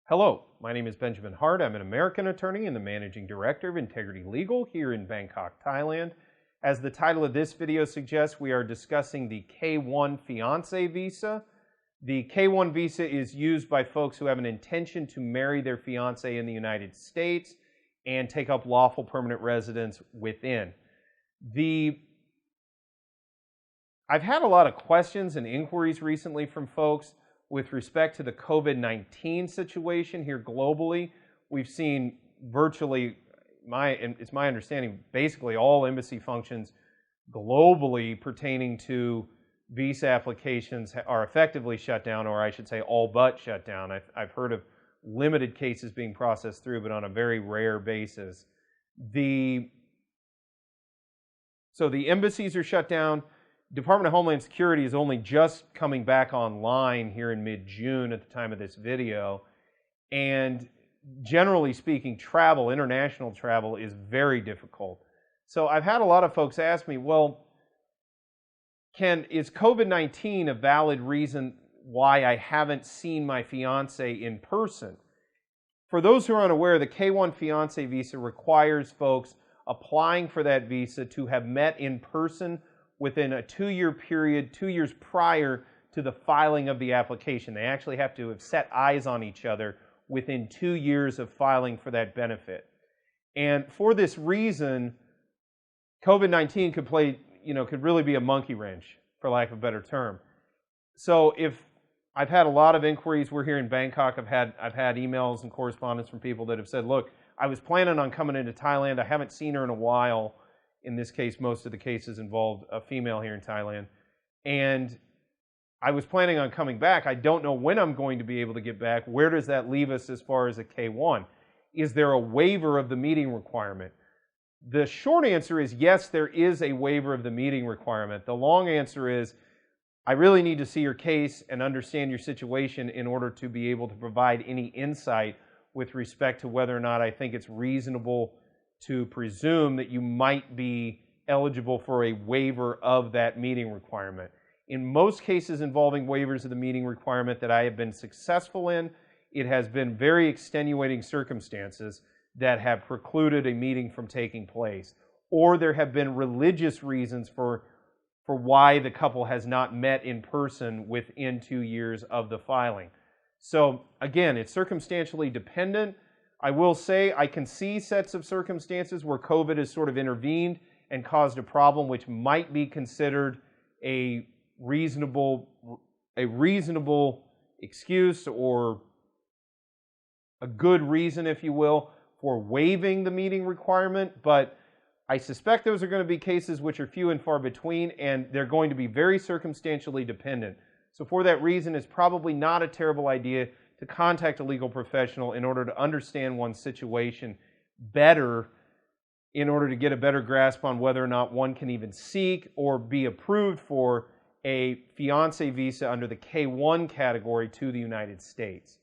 Hello, my name is Benjamin Hart. I'm an American attorney and the managing director of Integrity Legal here in Bangkok, Thailand. As the title of this video suggests, we are discussing the K-1 Fiance visa. The K-1 visa is used by folks who have an intention to marry their fiance in the United States and take up lawful permanent residence within. I've had a lot of questions and inquiries recently from folks with respect to the COVID-19 situation here globally. We've seen virtually, it's my understanding, basically all embassy functions globally pertaining to visa applications are effectively shut down, or I should say all but shut down. I've heard of limited cases being processed through, but on a very rare basis. So the embassies are shut down. Department of Homeland Security is only just coming back online here in mid-June at the time of this video. And generally speaking, international travel is very difficult. So I've had a lot of folks ask me, well, is COVID-19 a valid reason why I haven't seen my fiance in person? For those who are unaware, the K-1 Fiance visa requires folks applying for that visa to have met in person within a 2-year period, 2 years prior to the filing of the application. They actually have to have set eyes on each other within 2 years of filing for that benefit. And for this reason, COVID-19 could really be a monkey wrench, for lack of a better term. So I've had a lot of inquiries. We're here in Bangkok. I've had emails and correspondence from people that have said, look, I was planning on coming into Thailand. I haven't seen her in a while. In this case, most of the cases involved a female here in Thailand. And I was planning on coming back. I don't know when I'm going to be able to get back. Where does that leave us as far as a K-1? Is there a waiver of the meeting requirement? The short answer is yes, there is a waiver of the meeting requirement. The long answer is I really need to see your case and understand your situation in order to be able to provide any insight with respect to whether or not I think it's reasonable to presume that you might be eligible for a waiver of that meeting requirement. In most cases involving waivers of the meeting requirement that I have been successful in, it has been very extenuating circumstances that have precluded a meeting from taking place. Or there have been religious reasons for why the couple has not met in person within 2 years of the filing. So again, it's circumstantially dependent. I will say I can see sets of circumstances where COVID has sort of intervened and caused a problem which might be considered a reasonable excuse or a good reason, if you will, for waiving the meeting requirement. But I suspect those are going to be cases which are few and far between, and they're going to be very circumstantially dependent. So for that reason, it's probably not a terrible idea to contact a legal professional in order to understand one's situation better, in order to get a better grasp on whether or not one can even seek or be approved for a fiance visa under the K-1 category to the United States.